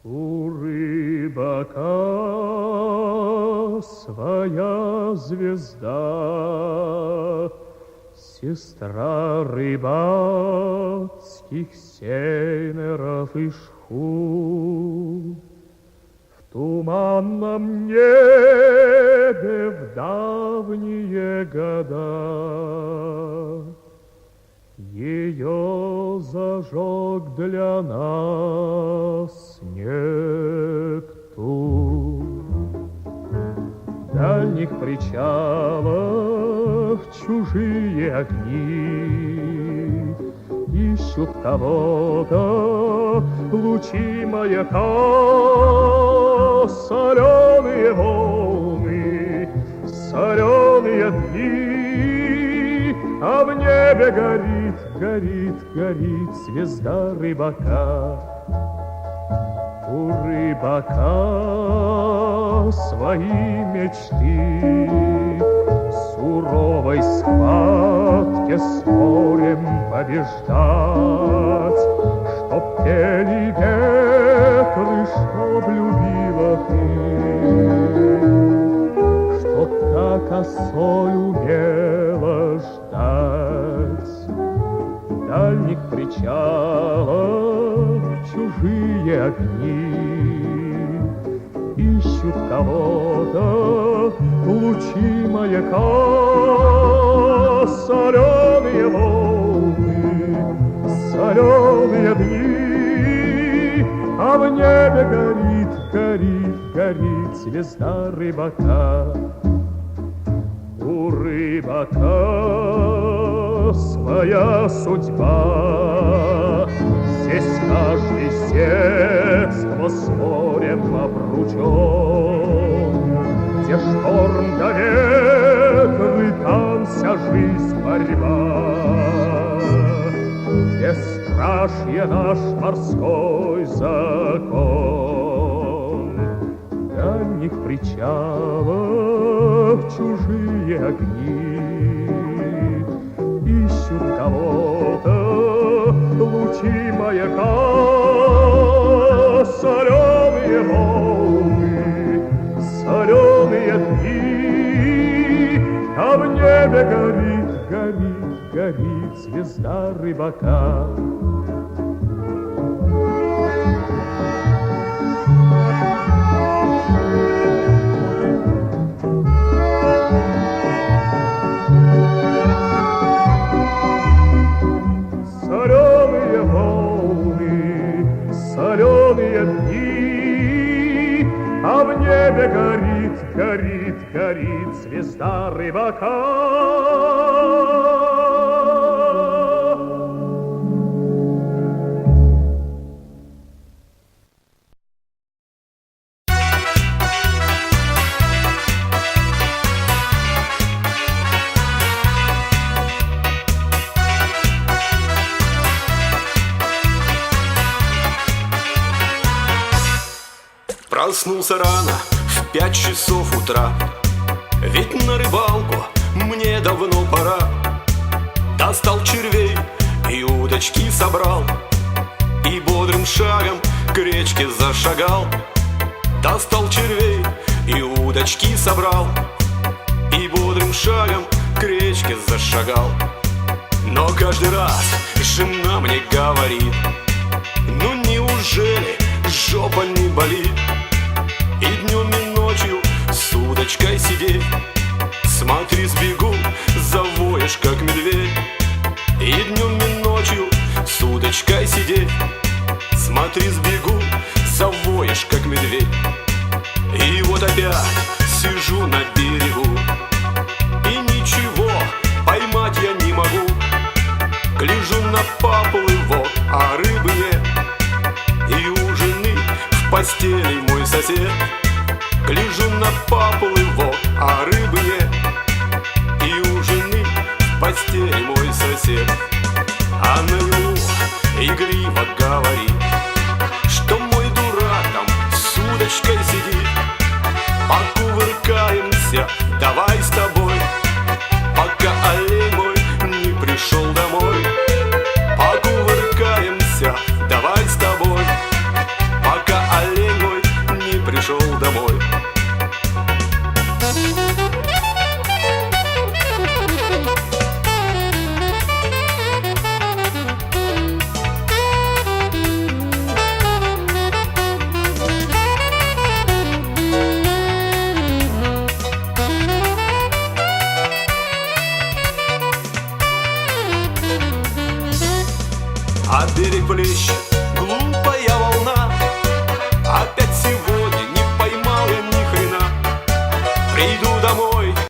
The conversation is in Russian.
У рыбака своя звезда, сестра рыбацких сейнеров и шхун. В туманном небе в давние года ее зажег для нас Нептун. В дальних причалах чужие огни ищут кого-то, лучи маяка, соленые волны, соленые дни, а в небе горит, горит, горит звезда рыбака. У рыбака свои мечты, в суровой схватке с морем побеждать, чтоб пели ветры, чтоб любила ты, чтоб так осой умела ждать. В дальних причалах чужие огни ищут кого-то, лучи маяка, соленые волны, соленые дни, а в небе горит, горит, горит звезда рыбака. У рыбака своя судьба, здесь каждый детство с морем обручен, где шторм да ветры, там вся жизнь борьба, где страшье наш морской закон. В дальних причалах чужие огни ищут кого-то, лучи маяка, соленые волны, соленые дни, а в небе горит, горит, горит звезда рыбака. Соленые волны, соленые дни, а в небе горит, горит, горит звезда рыбака. Проснулся рано, в 5 часов утра, ведь на рыбалку мне давно пора. Достал червей и удочки собрал, и бодрым шагом к речке зашагал. Достал червей и удочки собрал, и бодрым шагом к речке зашагал. Но каждый раз жена мне говорит: ну неужели жопа не болит? И днем и ночью с удочкой сидеть, смотри, сбегу, завоешь, как медведь. И днем и ночью с удочкой сидеть, смотри, сбегу, завоешь, как медведь. И вот опять сижу на берегу, и ничего поймать я не могу. Гляжу на поплывок, а рыбы нет, и у жены в постели мой сосед. Гляжу на поплывок, а рыбы нет, и у жены в постели мой сосед. Она ему игриво говорит, что мой дурак там с удочкой сидит. Покувыркаемся, давай с тобой, пока олень мой не пришел домой. Покувыркаемся, давай с тобой, пока олень а берег плещет